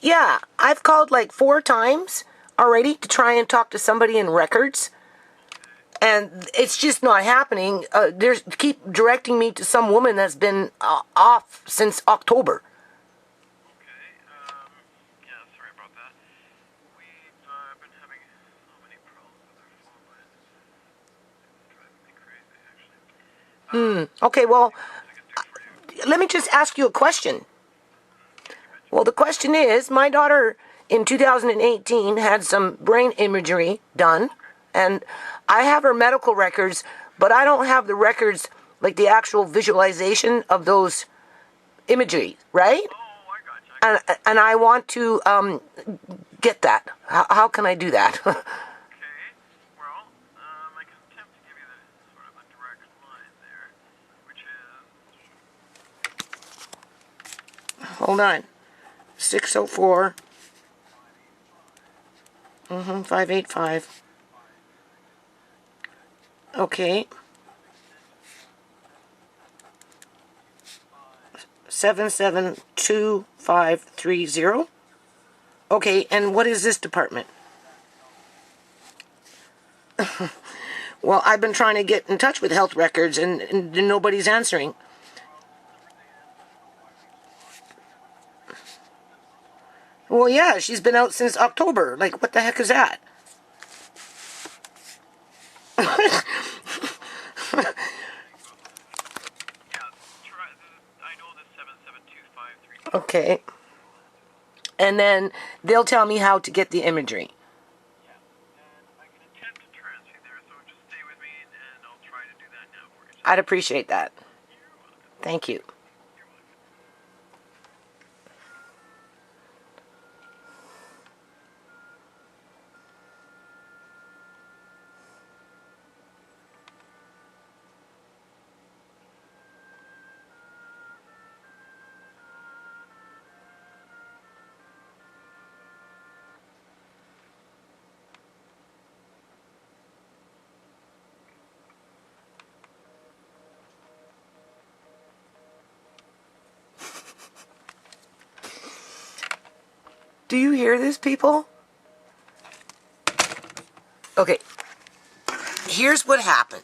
Yeah, I've called like 4 times already to try and talk to somebody in records. And it's just not happening. They keep directing me to some woman that's been off since October. Okay, yeah, sorry about that. We've been having so many problems with our phone lines. It's driving me crazy, actually. Okay, well, I can do for you. let me just ask you a question. Well, the question is, my daughter in 2018 had some brain imagery done, and I have her medical records, but I don't have the records, like the actual visualization of those imagery, right? Oh, I gotcha. And I want to get that. How can I do that? Okay, well, I can attempt to give you the sort of a direct line there, which is... Hold on. 604. 585. Okay. 772530. Okay, and what is this department? Well, I've been trying to get in touch with health records and nobody's answering. Well, yeah, she's been out since October. Like, what the heck is that? I know the 772530. Okay. And then they'll tell me how to get the imagery. Yeah, and I can attempt to transfer you there, so just stay with me, and I'll try to do that now for you. I'd appreciate that. You're welcome. Thank you. You're welcome. Do you hear this, people? Okay. Here's what happened.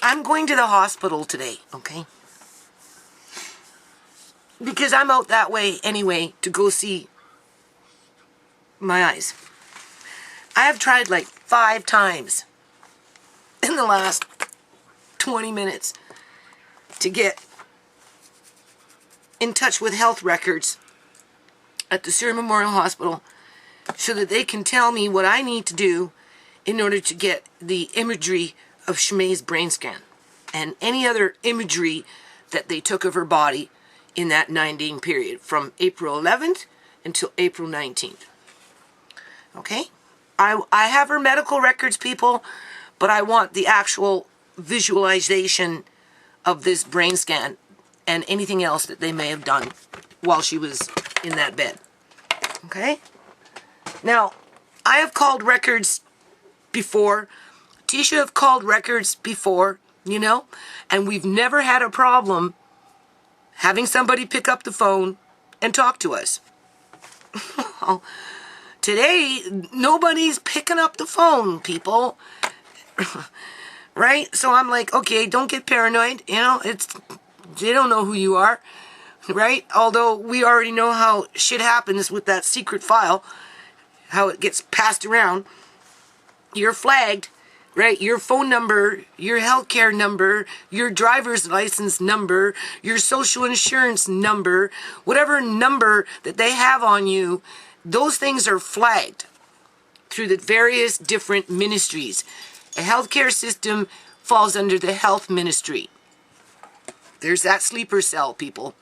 I'm going to the hospital today, okay? Because I'm out that way anyway to go see my eyes. I have tried like 5 times in the last 20 minutes to get in touch with health records at the Ciera Memorial Hospital so that they can tell me what I need to do in order to get the imagery of Shmei's brain scan and any other imagery that they took of her body in that 9-day period from April 11th until April 19th. Okay? I have her medical records, people, but I want the actual visualization of this brain scan and anything else that they may have done while she was in that bed. Okay? Now, I have called records before. Tisha have called records before, you know, and we've never had a problem having somebody pick up the phone and talk to us. Today, nobody's picking up the phone, people. Right? So I'm like, okay, don't get paranoid. You know, they don't know who you are. Right? Although we already know how shit happens with that secret file, how it gets passed around. You're flagged, right? Your phone number, your healthcare number, your driver's license number, your social insurance number, whatever number that they have on you, those things are flagged through the various different ministries. A healthcare system falls under the health ministry. There's that sleeper cell, people.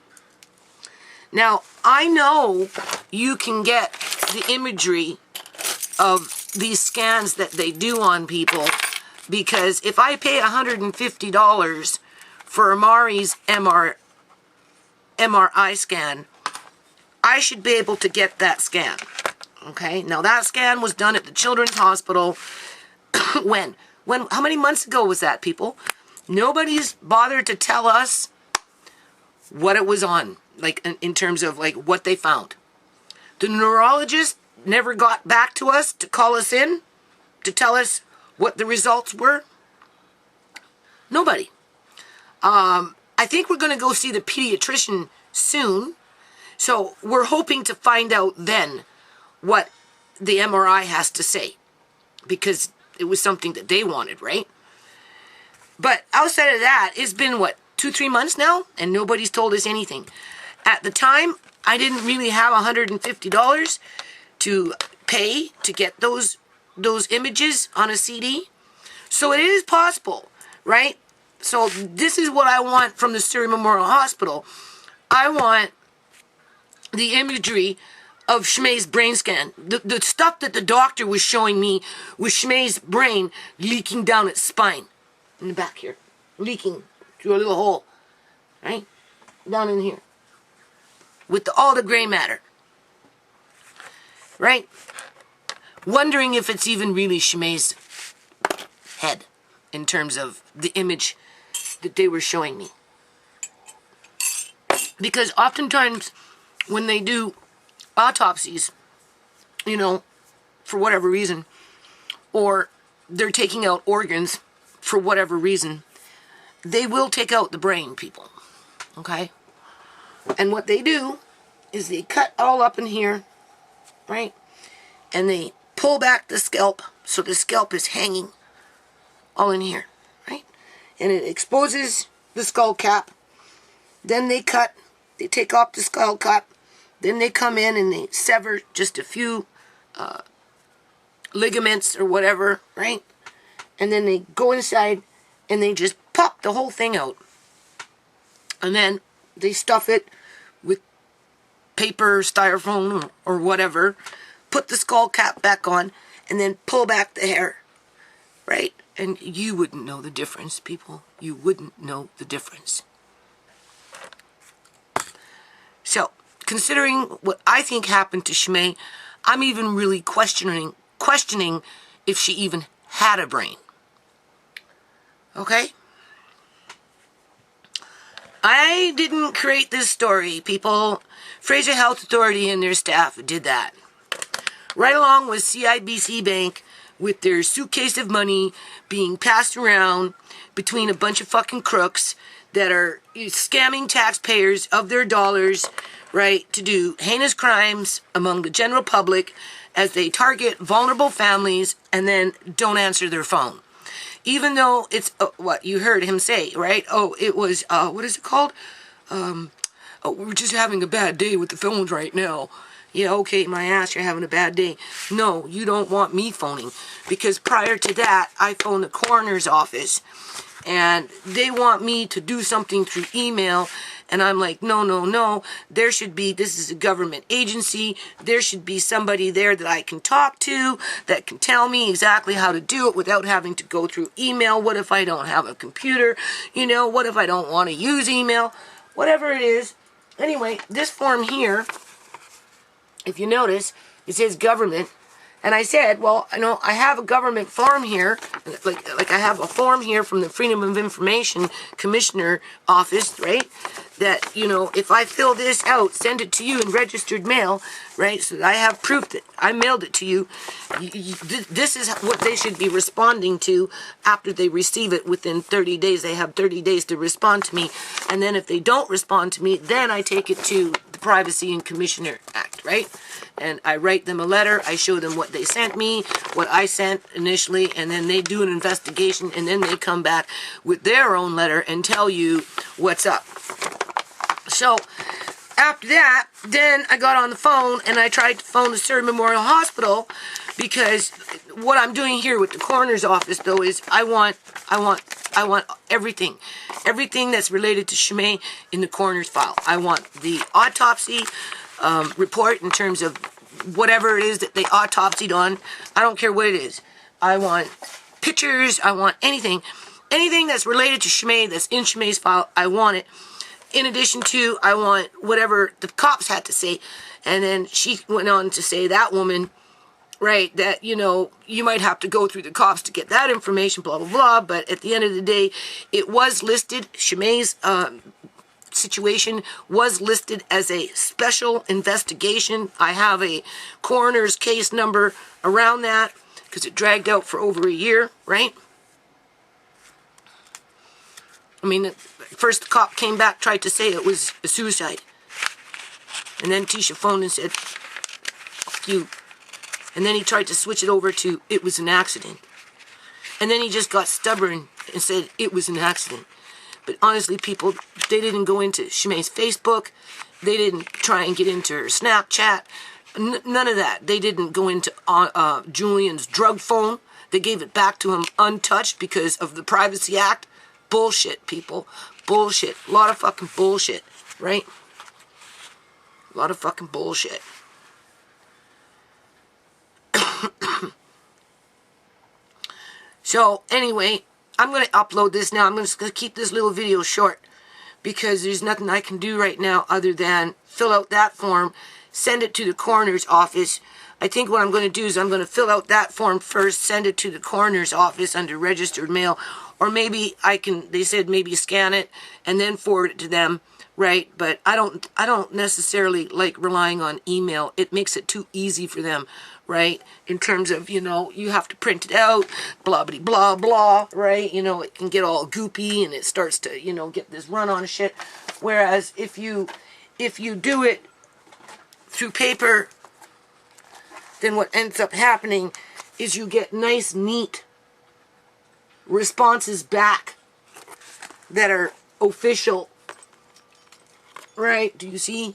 Now, I know you can get the imagery of these scans that they do on people, because if I pay $150 for Amari's MRI scan, I should be able to get that scan. Okay? Now, that scan was done at the Children's Hospital when? How many months ago was that, people? Nobody's bothered to tell us what it was on. like in terms of like what they found. The neurologist never got back to us to call us in to tell us what the results were. Nobody. I think we're going to go see the pediatrician soon. So we're hoping to find out then what the MRI has to say, because it was something that they wanted, right? But outside of that, it's been, what, 2-3 months now, and nobody's told us anything. At the time, I didn't really have $150 to pay to get those images on a CD. So it is possible, right? So this is what I want from the Ciera Memorial Hospital. I want the imagery of Shmei's brain scan. The stuff that the doctor was showing me was Shmei's brain leaking down its spine. In the back here. Leaking through a little hole. Right? Down in here. With all the gray matter. Right? Wondering if it's even really Shmei's head. In terms of the image that they were showing me. Because oftentimes when they do autopsies, you know, for whatever reason, or they're taking out organs for whatever reason, they will take out the brain, people. Okay? And what they do is they cut all up in here, right? And they pull back the scalp so the scalp is hanging all in here, right? And it exposes the skull cap. Then they take off the skull cap. Then they come in and they sever just a few ligaments or whatever, right? And then they go inside and they just pop the whole thing out. And then they stuff it with paper, styrofoam, or whatever. Put the skull cap back on and then pull back the hair, right? And you wouldn't know the difference, people. You wouldn't know the difference. So, considering what I think happened to Shmei, I'm even really questioning if she even had a brain. Okay? I didn't create this story, people. Fraser Health Authority and their staff did that. Right along with CIBC Bank with their suitcase of money being passed around between a bunch of fucking crooks that are scamming taxpayers of their dollars, right, to do heinous crimes among the general public as they target vulnerable families and then don't answer their phone. Even though it's, what you heard him say, right? Oh, it was, what is it called? Oh, we're just having a bad day with the phones right now. Yeah, okay, my ass, you're having a bad day. No, you don't want me phoning. Because prior to that, I phoned the coroner's office. And they want me to do something through email. And I'm like, no. There should be, this is a government agency. There should be somebody there that I can talk to, that can tell me exactly how to do it without having to go through email. What if I don't have a computer? You know, what if I don't want to use email? Whatever it is. Anyway, this form here, if you notice, it says government. And I said, well, I know I have a government form here, like I have a form here from the Freedom of Information Commissioner Office, right? That, you know, if I fill this out, send it to you in registered mail, right? So that I have proof that I mailed it to you. This is what they should be responding to after they receive it within 30 days. They have 30 days to respond to me. And then if they don't respond to me, then I take it to the Privacy and Commissioner Act, right? And I write them a letter, I show them what they sent me, what I sent initially, and then they do an investigation, and then they come back with their own letter and tell you what's up. So, after that, then I got on the phone, and I tried to phone the Ciera Memorial Hospital, because what I'm doing here with the coroner's office, though, is I want everything. Everything that's related to Shmei in the coroner's file. I want the autopsy report in terms of whatever it is that they autopsied on. I don't care what it is. I want pictures. I want anything. Anything that's related to Shmei, that's in Shmei's file, I want it. In addition to, I want whatever the cops had to say. And then she went on to say, that woman, right, that, you know, you might have to go through the cops to get that information, blah, blah, blah. But at the end of the day, it was listed. Shmei's situation was listed as a special investigation. I have a coroner's case number around that because it dragged out for over a year, right? I mean, first the cop came back, tried to say it was a suicide. And then Tisha phoned and said, fuck you. And then he tried to switch it over to, it was an accident. And then he just got stubborn and said, it was an accident. But honestly, people, they didn't go into Shimei's Facebook. They didn't try and get into her Snapchat. None of that. They didn't go into Julian's drug phone. They gave it back to him untouched because of the Privacy Act. Bullshit, people. Bullshit. A lot of fucking bullshit, right? A lot of fucking bullshit. So, anyway, I'm going to upload this now. I'm just going to keep this little video short because there's nothing I can do right now other than fill out that form, send it to the coroner's office. I think what I'm going to do is I'm going to fill out that form first, send it to the coroner's office under registered mail, or maybe I can, they said maybe scan it and then forward it to them, right? But I don't necessarily like relying on email. It makes it too easy for them, right? In terms of, you know, you have to print it out, blah, blah, blah, blah, right? You know, it can get all goopy and it starts to, you know, get this run on shit. Whereas if you do it through paper, then what ends up happening is you get nice, neat responses back that are official, right? Do you see?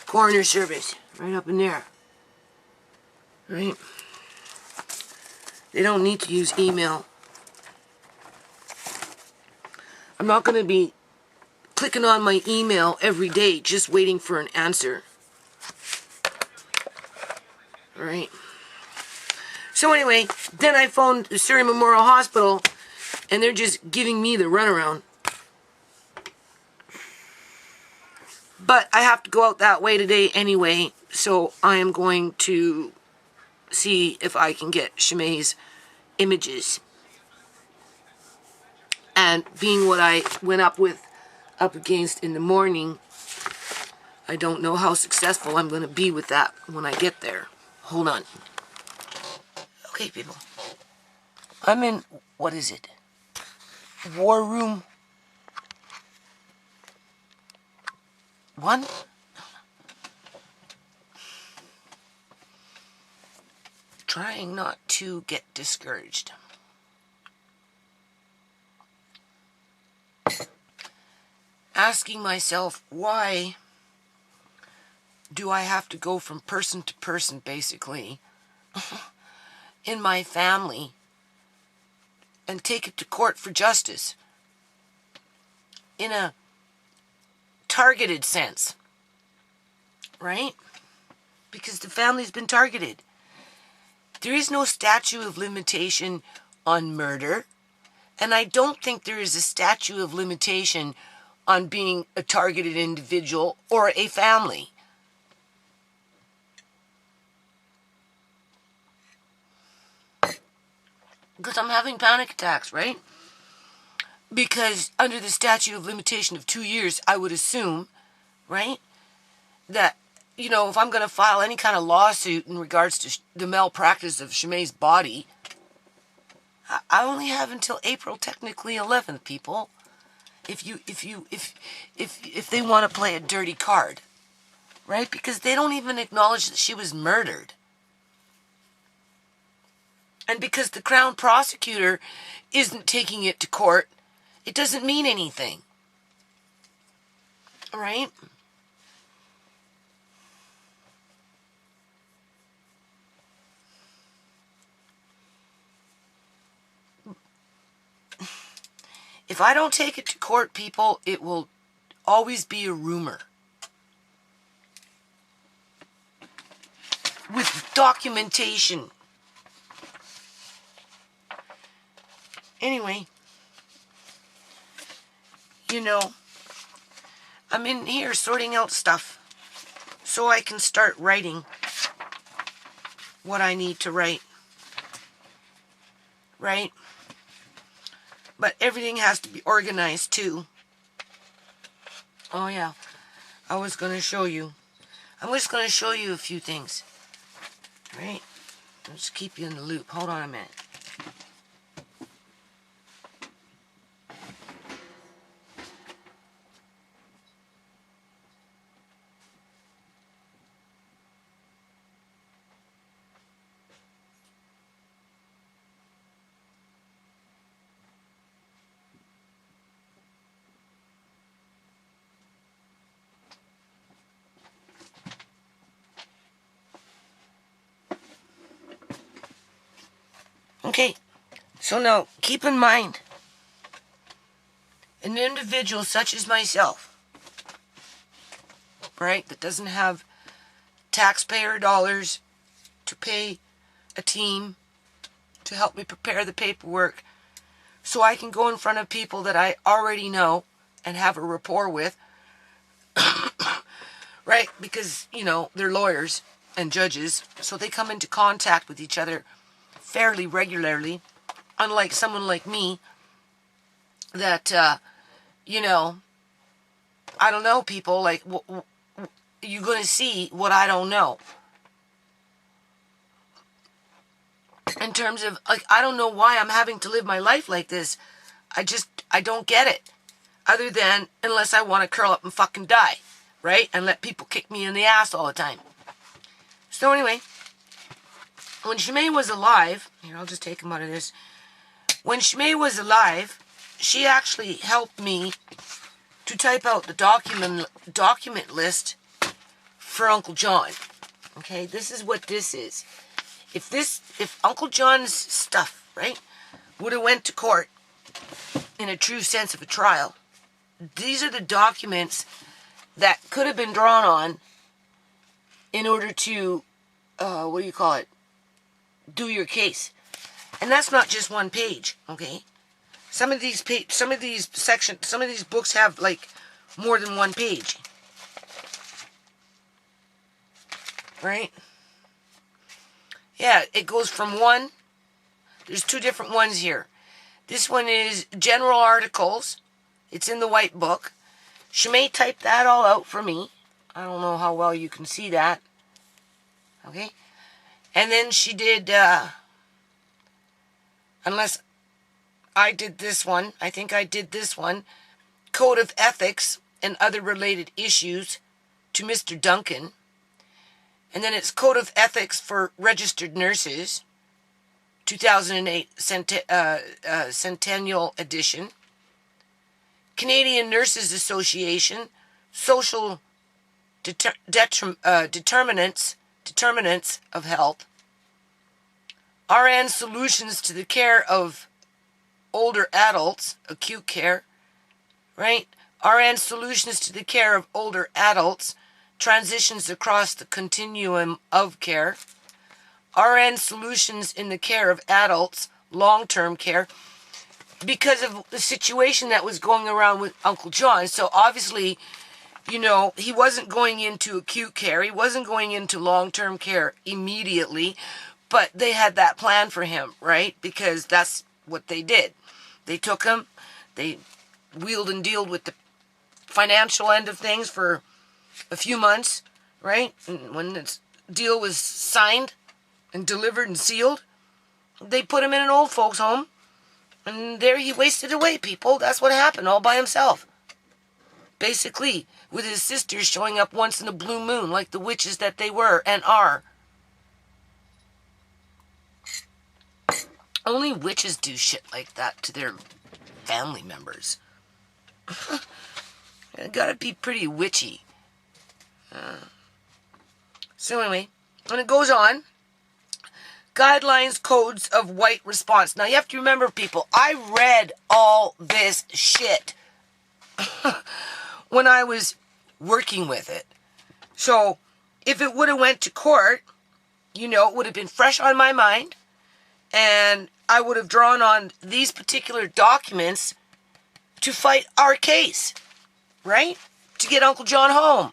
Coroner service, right up in there, right? They don't need to use email. I'm not going to be clicking on my email every day just waiting for an answer. Alright. So anyway, then I phoned the Surrey Memorial Hospital and they're just giving me the runaround. But I have to go out that way today anyway, so I am going to see if I can get Shimei's images. And being what I went up against in the morning, I don't know how successful I'm going to be with that when I get there. Hold on. Okay, people. I'm in, what is it? War Room 1? Trying not to get discouraged. Asking myself, why do I have to go from person to person, basically, in my family and take it to court for justice in a targeted sense, right? Because the family's been targeted. There is no statute of limitation on murder, and I don't think there is a statute of limitation on being a targeted individual or a family. Because I'm having panic attacks, right? Because under the statute of limitation of 2 years, I would assume, right, that, you know, if I'm going to file any kind of lawsuit in regards to the malpractice of Shimei's body, I only have until April, technically 11th, people. If they want to play a dirty card, right? Because they don't even acknowledge that she was murdered. And because the Crown prosecutor isn't taking it to court, it doesn't mean anything. All right? If I don't take it to court, people, it will always be a rumor. With documentation. Anyway, you know, I'm in here sorting out stuff so I can start writing what I need to write. Right? But everything has to be organized too. Oh yeah, I was going to show you. I'm just going to show you a few things. Right? I'll just keep you in the loop. Hold on a minute. Okay, so now keep in mind, an individual such as myself, right, that doesn't have taxpayer dollars to pay a team to help me prepare the paperwork so I can go in front of people that I already know and have a rapport with, right, because, you know, they're lawyers and judges, so they come into contact with each other fairly regularly, unlike someone like me that, you know, I don't know people, like, you're going to see what I don't know. In terms of, like, I don't know why I'm having to live my life like this. I don't get it. Other than, unless I want to curl up and fucking die, right? And let people kick me in the ass all the time. So anyway, when Shimei was alive, here, I'll just take him out of this. When Shimei was alive, she actually helped me to type out the document list for Uncle John. Okay, this is what this is. If Uncle John's stuff, right, would have went to court in a true sense of a trial, these are the documents that could have been drawn on in order to, do your case. And that's not just one page, okay? Some of these books have like more than one page. Right? Yeah, it goes from one. There's two different ones here. This one is general articles. It's in the white book. Shimei typed that all out for me. I don't know how well you can see that. Okay? And then she did, unless I did this one, I think I did this one, Code of Ethics and Other Related Issues to Mr. Duncan. And then it's Code of Ethics for Registered Nurses, 2008 Centennial Edition. Canadian Nurses Association, Social Determinants of Health. RN Solutions to the Care of Older Adults, Acute Care, right? RN Solutions to the Care of Older Adults, Transitions Across the Continuum of Care. RN Solutions in the Care of Adults, Long-Term Care, because of the situation that was going around with Uncle John. So obviously, you know, he wasn't going into acute care. He wasn't going into long-term care immediately, but they had that plan for him, right? Because that's what they did. They took him, they wheeled and dealed with the financial end of things for a few months, right? And when this deal was signed and delivered and sealed, they put him in an old folks home, and there he wasted away, people. That's what happened, all by himself. Basically, with his sisters showing up once in a blue moon, like the witches that they were and are. Only witches do shit like that to their family members. It gotta be pretty witchy. So anyway, when it goes on, guidelines, codes of white response. Now you have to remember, people, I read all this shit when I was working with it. So if it would have went to court, you know, it would have been fresh on my mind, and I would have drawn on these particular documents to fight our case, right? To get Uncle John home.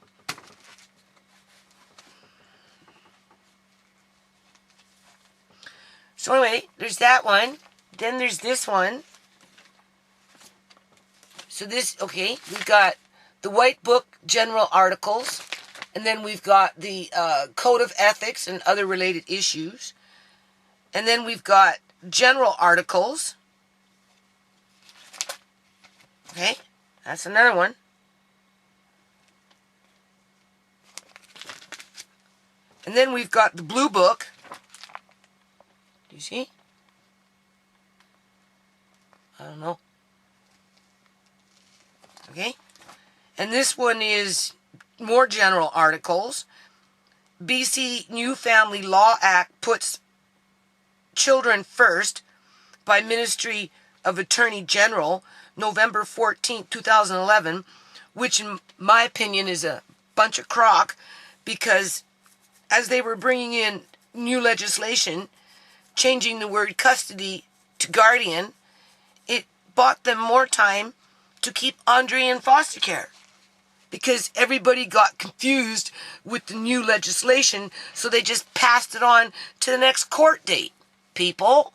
So anyway, there's that one. Then there's this one. So this, okay, we've got the White Book general articles, and then we've got the Code of Ethics and other related issues. And then we've got general articles. Okay, that's another one. And then we've got the Blue Book. Do you see? I don't know. Okay. And this one is more general articles. BC New Family Law Act puts children first by Ministry of Attorney General, November 14, 2011, which in my opinion is a bunch of crock, because as they were bringing in new legislation, changing the word custody to guardian, it bought them more time to keep Andre in foster care, because everybody got confused with the new legislation, so they just passed it on to the next court date, people,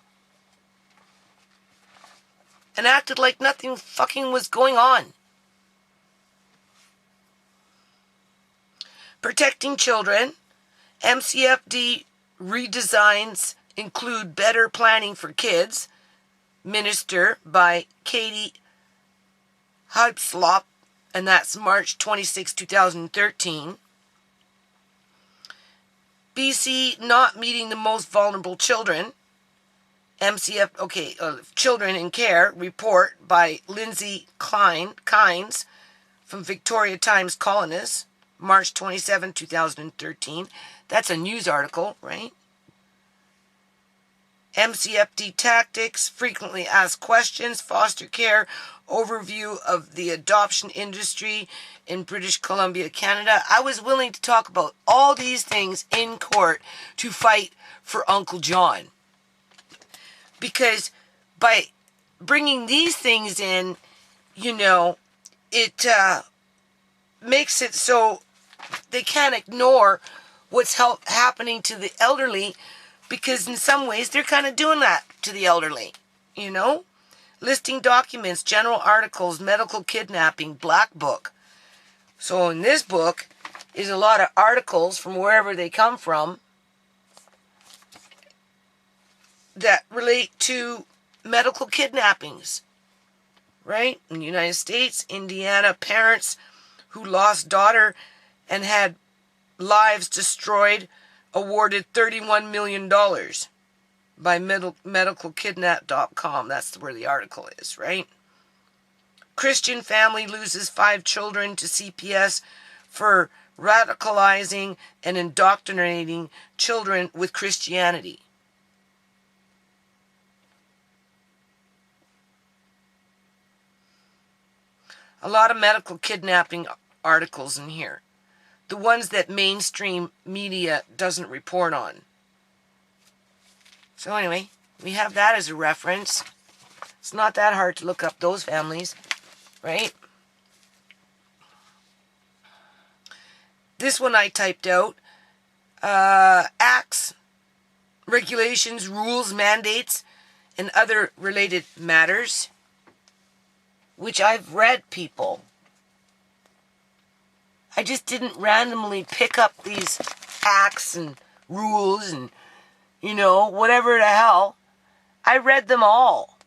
and acted like nothing fucking was going on. Protecting children. MCFD redesigns include better planning for kids. Minister by Katie Hypslop, and that's March 26, 2013. BC not meeting the most vulnerable children. Children in Care report by Lindsay Kynes from Victoria Times Colonist, March 27, 2013. That's a news article, right? MCFD tactics, frequently asked questions, foster care, overview of the adoption industry in British Columbia, Canada. I was willing to talk about all these things in court to fight for Uncle John. Because by bringing these things in, it makes it so they can't ignore what's happening to the elderly, because in some ways they're kind of doing that to the elderly, Listing documents, general articles, medical kidnapping, black book. So in this book is a lot of articles from wherever they come from that relate to medical kidnappings, right? In the United States, Indiana, parents who lost daughter and had lives destroyed awarded $31 million by medicalkidnap.com. That's where the article is, right? Christian family loses 5 children to CPS for radicalizing and indoctrinating children with Christianity. A lot of medical kidnapping articles in here. The ones that mainstream media doesn't report on. So anyway, we have that as a reference. It's not that hard to look up those families, right? This one I typed out. Acts, regulations, rules, mandates, and other related matters, which I've read, people. I just didn't randomly pick up these acts and rules and, whatever the hell. I read them all.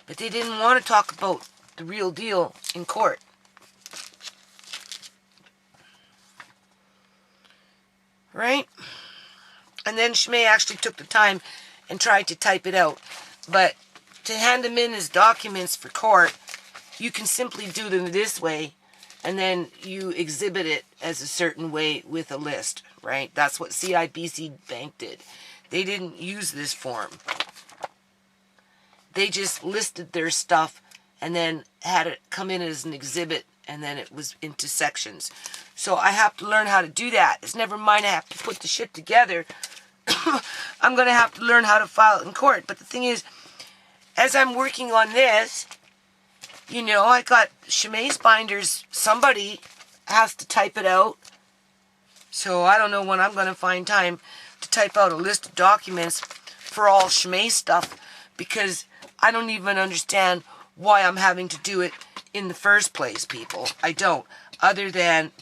But they didn't want to talk about the real deal in court. Right? And then Shmay actually took the time and tried to type it out. But to hand them in as documents for court, you can simply do them this way, and then you exhibit it as a certain way with a list, right? That's what CIBC Bank did. They didn't use this form. They just listed their stuff and then had it come in as an exhibit, and then it was into sections. So I have to learn how to do that. It's never mind I have to put the shit together. I'm going to have to learn how to file it in court. But the thing is, as I'm working on this, I got Shmay's binders. Somebody has to type it out. So I don't know when I'm going to find time to type out a list of documents for all Shmay's stuff. because I don't even understand why I'm having to do it in the first place, people. I don't. Other than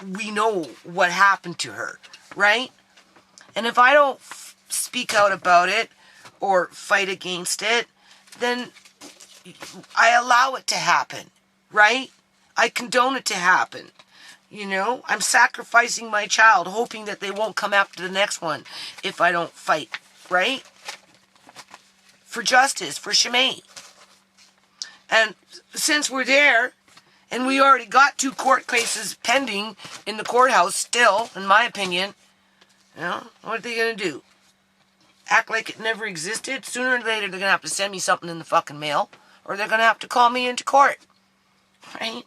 we know what happened to her, right? And if I don't speak out about it or fight against it, then I allow it to happen, right? I condone it to happen. You know, I'm sacrificing my child, hoping that they won't come after the next one if I don't fight, right? For justice, for Shimei. And since we're there, and we already got 2 court cases pending in the courthouse still, in my opinion, you know, what are they going to do? Act like it never existed? Sooner or later, they're going to have to send me something in the fucking mail, or they're going to have to call me into court, right?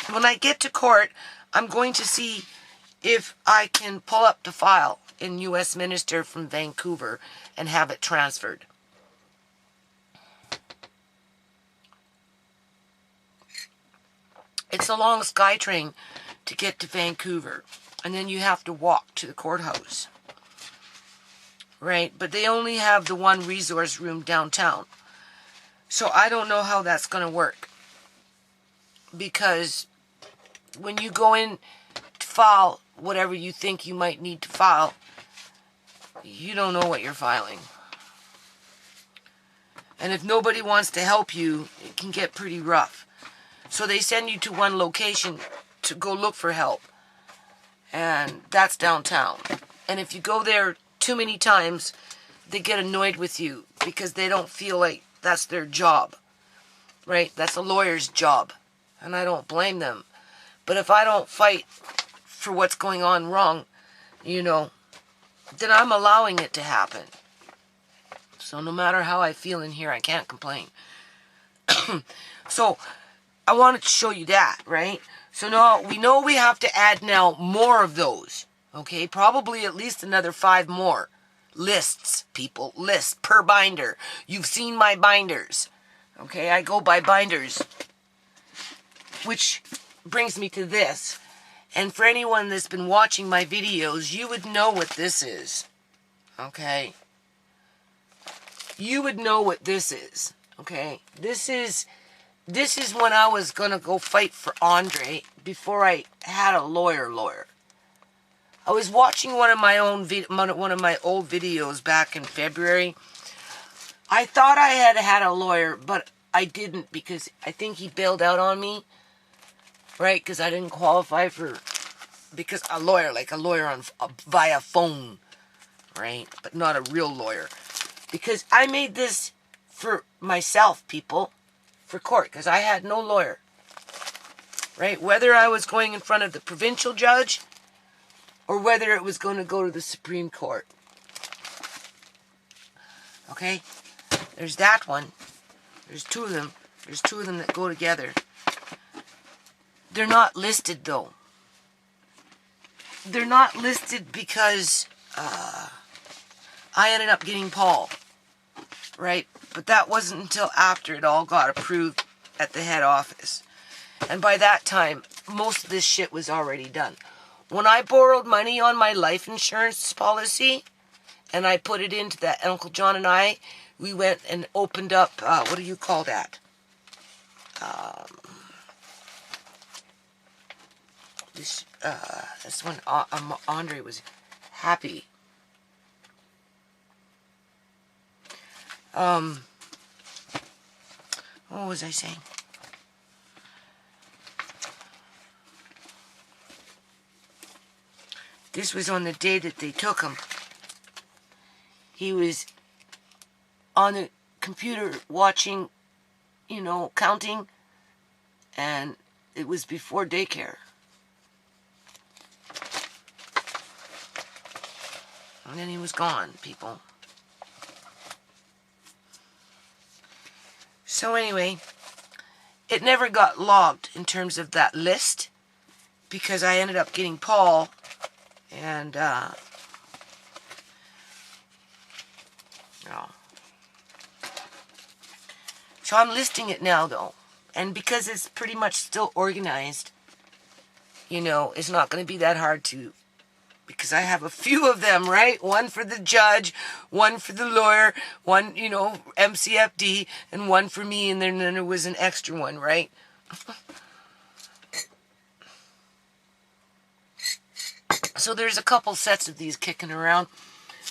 When I get to court, I'm going to see if I can pull up the file in U.S. Minister from Vancouver and have it transferred. It's a long SkyTrain to get to Vancouver, and then you have to walk to the courthouse, right? But they only have the one resource room downtown, so I don't know how that's going to work, because when you go in to file whatever you think you might need to file, you don't know what you're filing. And if nobody wants to help you, it can get pretty rough. So they send you to one location to go look for help. And that's downtown. And if you go there too many times, they get annoyed with you because they don't feel like that's their job. Right? That's a lawyer's job. And I don't blame them. But if I don't fight for what's going on wrong, you know, then I'm allowing it to happen. So no matter how I feel in here, I can't complain. So I wanted to show you that, right? So now we know we have to add now more of those. Okay, probably at least another 5 more. Lists, people, lists per binder. You've seen my binders. Okay, I go by binders. Which brings me to this. And for anyone that's been watching my videos, you would know what this is. Okay? You would know what this is. Okay? This is when I was going to go fight for Andre before I had a lawyer. I was watching one of my old videos back in February. I thought I had a lawyer, but I didn't, because I think he bailed out on me. Right? Because I didn't qualify because a lawyer on via phone. Right? But not a real lawyer. Because I made this for myself, people. For court, because I had no lawyer. Right? Whether I was going in front of the provincial judge or whether it was going to go to the Supreme Court. Okay? There's that one. There's 2 of them. There's 2 of them that go together. They're not listed, though. They're not listed because I ended up getting Paul. Right? But that wasn't until after it all got approved at the head office. And by that time, most of this shit was already done. When I borrowed money on my life insurance policy, and I put it into that, Uncle John and I, we went and opened up, what do you call that? That's when Andre was happy. What was I saying? This was on the day that they took him. He was on the computer watching, you know, counting, and it was before daycare. And then he was gone, people. So anyway, it never got logged in terms of that list, because I ended up getting Paul, and so I'm listing it now, though, and because it's pretty much still organized, you know, it's not going to be that hard to because I have a few of them, right? One for the judge, one for the lawyer, one, MCFD, and one for me, and then there was an extra one, right? So there's a couple sets of these kicking around.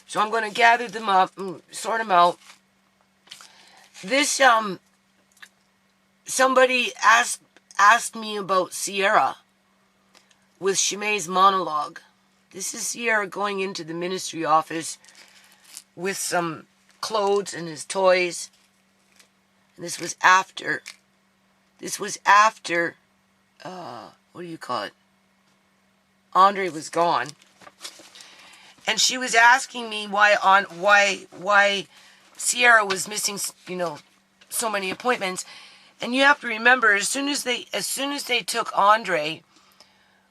So I'm going to gather them up and sort them out. This, somebody asked me about Ciera with Shimei's monologue. This is Ciera going into the ministry office with some clothes and his toys. And this was after, what do you call it? Andre was gone. And she was asking me why Ciera was missing, so many appointments. And you have to remember, as soon as they took Andre,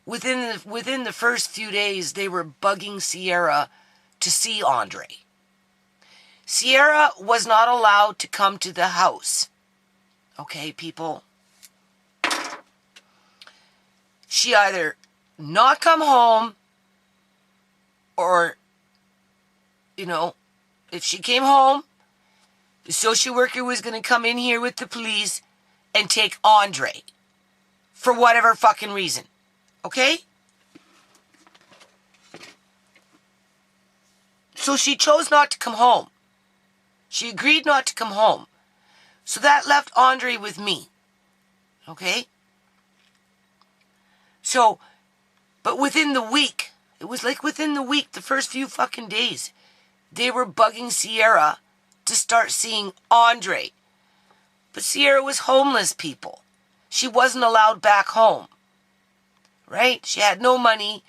within the first few days, they were bugging Ciera to see Andre. Ciera was not allowed to come to the house. Okay, people? She either not come home, or, if she came home, the social worker was going to come in here with the police and take Andre for whatever fucking reason. Okay? So she chose not to come home. She agreed not to come home. So that left Andre with me. Okay? So, but within the week, it was like within the week, the first few fucking days, they were bugging Ciera to start seeing Andre. But Ciera was homeless, people. She wasn't allowed back home. Right? She had no money,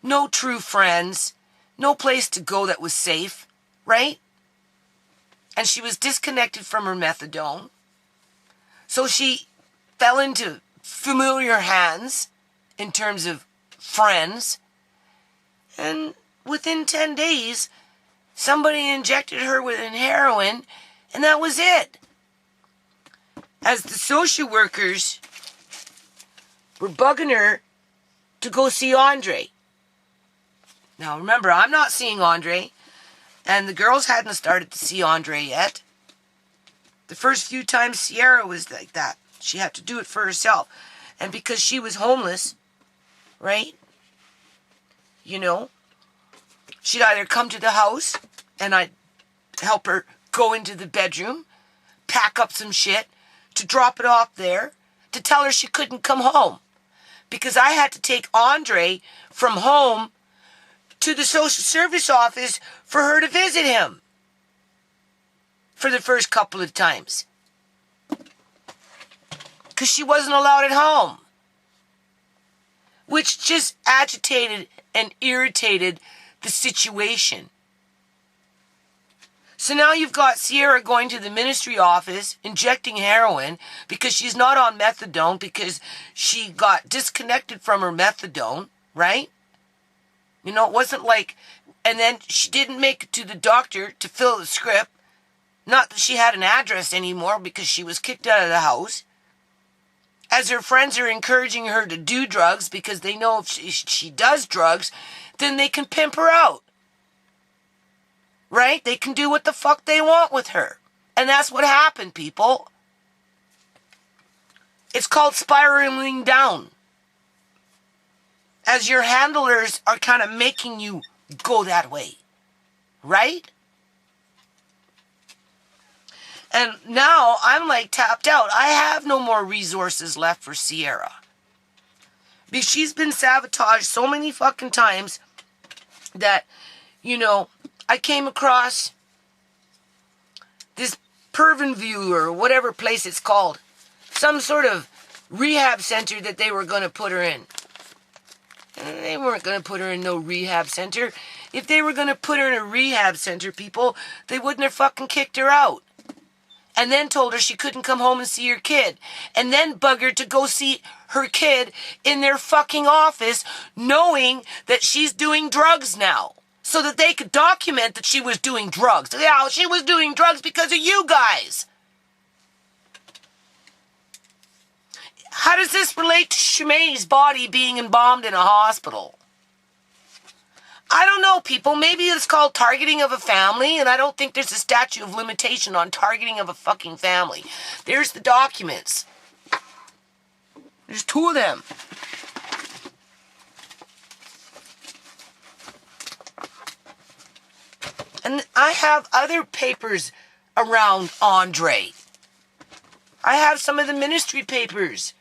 no true friends, no place to go that was safe. Right? And she was disconnected from her methadone. So she fell into familiar hands in terms of friends. And within 10 days, somebody injected her with heroin, and that was it. As the social workers were bugging her to go see Andre. Now remember, I'm not seeing Andre, and the girls hadn't started to see Andre yet. The first few times Ciera was like that. She had to do it for herself. And because she was homeless, right? She'd either come to the house and I'd help her go into the bedroom, pack up some shit, to drop it off there, to tell her she couldn't come home. Because I had to take Andre from home to the social service office for her to visit him. For the first couple of times. Because she wasn't allowed at home. Which just agitated and irritated the situation. So now you've got Ciera going to the ministry office, injecting heroin, because she's not on methadone, because she got disconnected from her methadone, right? It wasn't like, and then she didn't make it to the doctor to fill the script. Not that she had an address anymore, because she was kicked out of the house. As her friends are encouraging her to do drugs, because they know if she does drugs, then they can pimp her out. Right? They can do what the fuck they want with her. And that's what happened, people. It's called spiraling down. As your handlers are kind of making you go that way. Right? And now I'm like tapped out. I have no more resources left for Ciera. Because she's been sabotaged so many fucking times that, I came across this Pervenview or whatever place it's called. Some sort of rehab center that they were going to put her in. And they weren't going to put her in no rehab center. If they were going to put her in a rehab center, people, they wouldn't have fucking kicked her out. And then told her she couldn't come home and see her kid. And then bug her to go see her kid in their fucking office, knowing that she's doing drugs now. So that they could document that she was doing drugs. Yeah, she was doing drugs because of you guys. How does this relate to Shimei's body being embalmed in a hospital? know, people. Maybe it's called targeting of a family, and I don't think there's a statute of limitation on targeting of a fucking family. There's the documents. There's 2 of them. And I have other papers around Andre. I have some of the ministry papers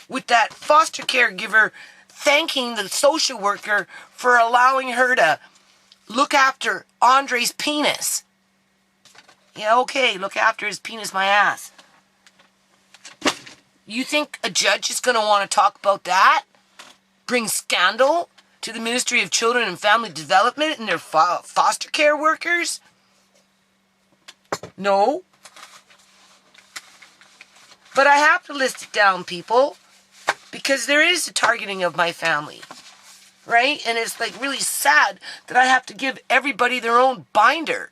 with that foster caregiver thanking the social worker for allowing her to look after Andre's penis. Yeah, okay, look after his penis, my ass. You think a judge is going to want to talk about that? Bring scandal to the Ministry of Children and Family Development and their foster care workers? No. But I have to list it down, people, because there is a targeting of my family, right? And it's like really sad that I have to give everybody their own binder.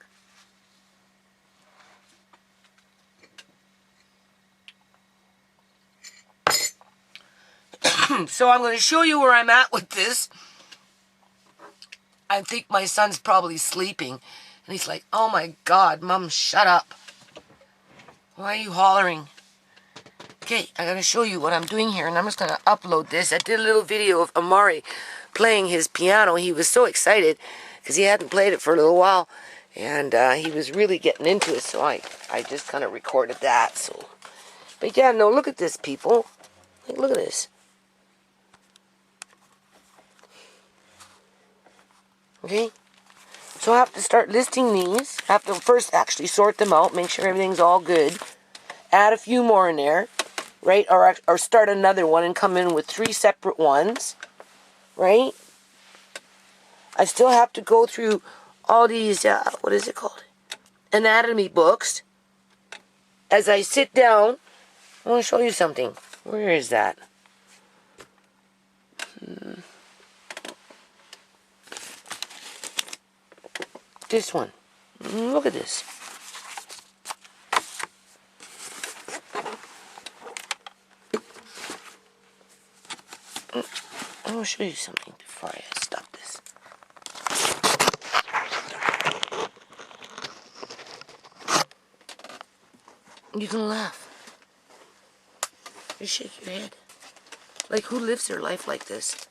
So I'm going to show you where I'm at with this. I think my son's probably sleeping. And he's like, oh my God, Mom, shut up. Why are you hollering? Okay, I'm going to show you what I'm doing here. And I'm just going to upload this. I did a little video of Amari playing his piano. He was so excited because he hadn't played it for a little while. And he was really getting into it. So I just kind of recorded that. So, but yeah, no, look at this, people. Like, look at this. Okay, so I have to start listing these. I have to first actually sort them out, make sure everything's all good. Add a few more in there, right? Or start another one and come in with 3 separate ones, right? I still have to go through all these, what is it called? Anatomy books. As I sit down, I want to show you something. Where is that? This one. Look at this. I want to show you something before I stop this. You can laugh. You shake your head. Like, who lives their life like this?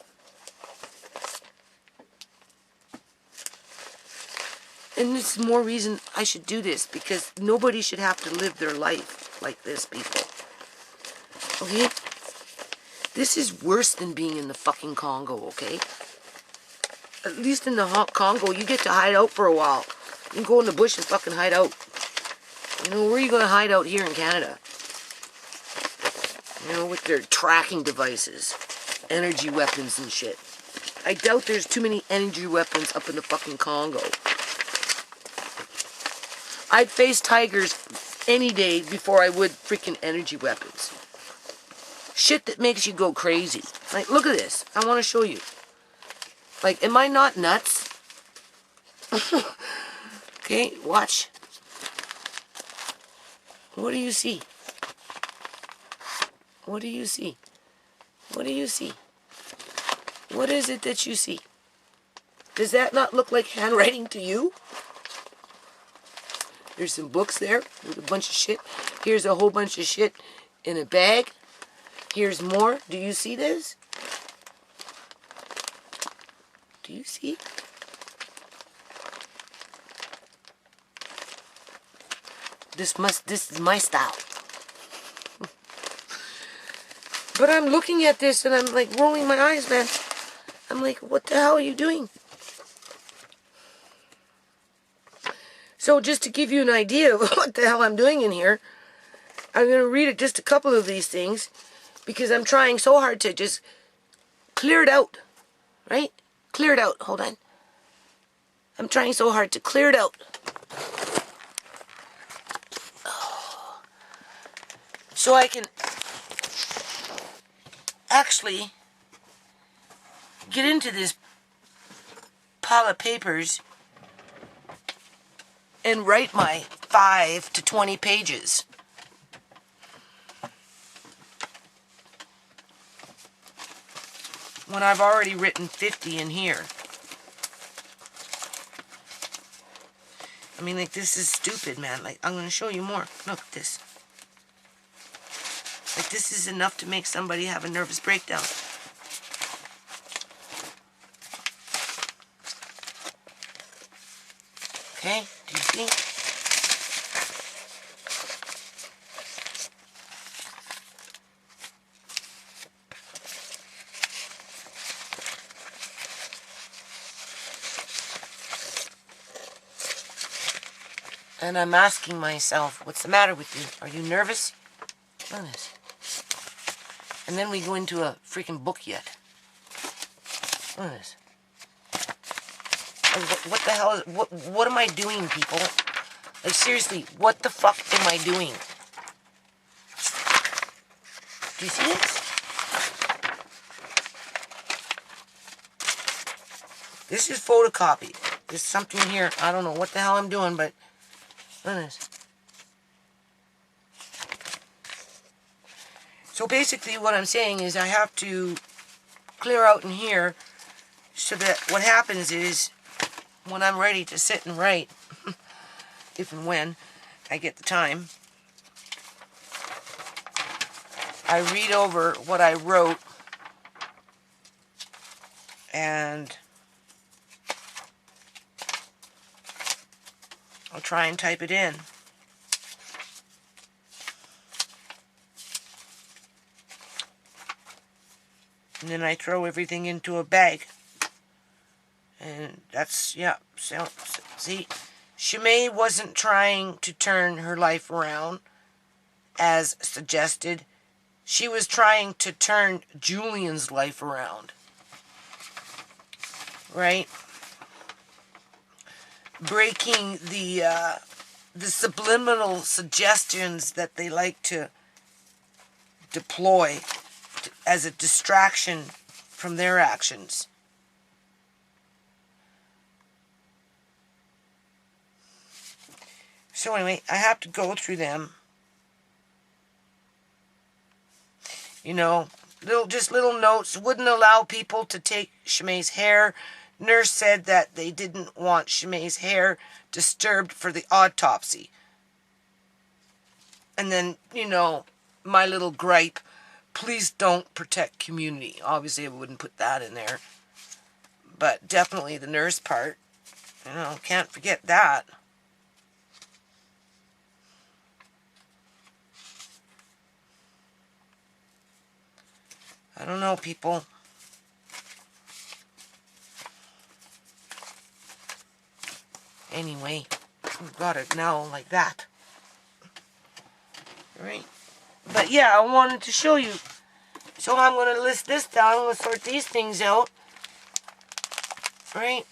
And it's more reason I should do this, because nobody should have to live their life like this, people. Okay? This is worse than being in the fucking Congo, okay? At least in the Congo, you get to hide out for a while. You can go in the bush and fucking hide out. You know, where are you going to hide out here in Canada? You know, with their tracking devices, energy weapons and shit. I doubt there's too many energy weapons up in the fucking Congo. I'd face tigers any day before I would freaking energy weapons. Shit that makes you go crazy. Like, look at this. I want to show you. Like, am I not nuts? Okay, watch. What do you see? What do you see? What do you see? What is it that you see? Does that not look like handwriting to you? There's some books there with a bunch of shit. Here's a whole bunch of shit in a bag. Here's more. Do you see this? Do you see? This is my style. But I'm looking at this and I'm like rolling my eyes, man. I'm like, what the hell are you doing? So just to give you an idea of what the hell I'm doing in here, I'm going to read just a couple of these things because I'm trying so hard to just clear it out, right? Clear it out. Hold on. I'm trying so hard to clear it out. So I can actually get into this pile of papers and write my 5 to 20 pages. When I've already written 50 in here. I mean, like, this is stupid, man. Like, I'm going to show you more. Look at this. Like, this is enough to make somebody have a nervous breakdown. Okay, do you see? And I'm asking myself, what's the matter with you? Are you nervous? Look at this. And then we go into a freaking book yet. Look at this. What the hell is... What am I doing, people? Like, seriously, what the fuck am I doing? Do you see this? This is photocopied. There's something here. I don't know what the hell I'm doing, but... Look at this. So basically what I'm saying is I have to clear out in here so that what happens is when I'm ready to sit and write, if and when I get the time, I read over what I wrote and I'll try and type it in. And then I throw everything into a bag. And that's, yeah, so, see, Shimei wasn't trying to turn her life around, as suggested. She was trying to turn Julian's life around. Right? Breaking the subliminal suggestions that they like to deploy as a distraction from their actions. So anyway, I have to go through them. You know, little notes. Wouldn't allow people to take Shimei's hair. Nurse said that they didn't want Shimei's hair disturbed for the autopsy. And then, you know, my little gripe, please don't protect community. Obviously, I wouldn't put that in there. But definitely the nurse part. You know, can't forget that. I don't know, people. Anyway, we've got it now like that. Right? But yeah, I wanted to show you. So I'm going to list this down. I'm going to sort these things out. Right?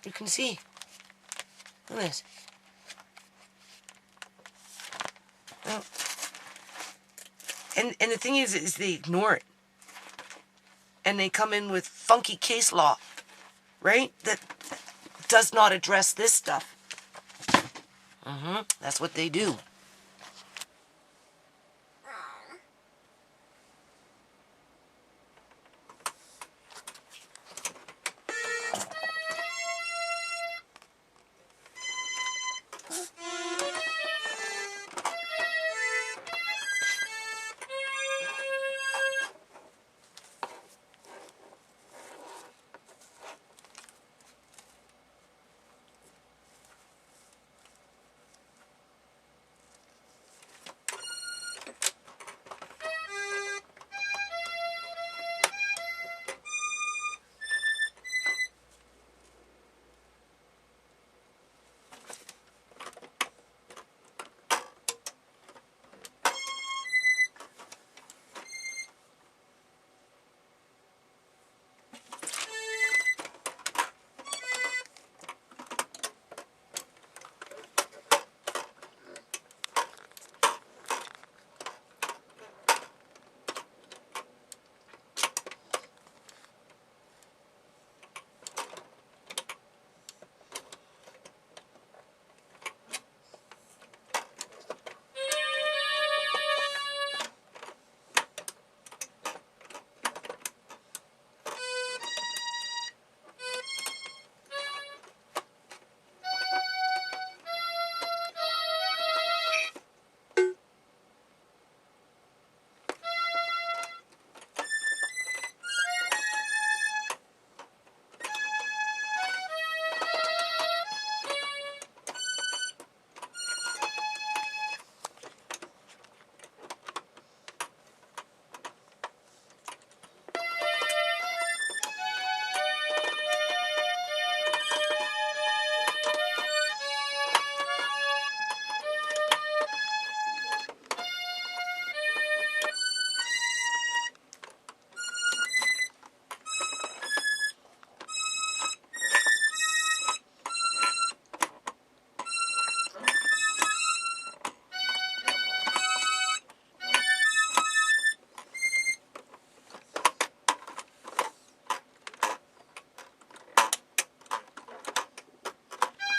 You can see. Look at this. Oh. And the thing is they ignore it. And they come in with funky case law. Right? That does not address this stuff. That's what they do.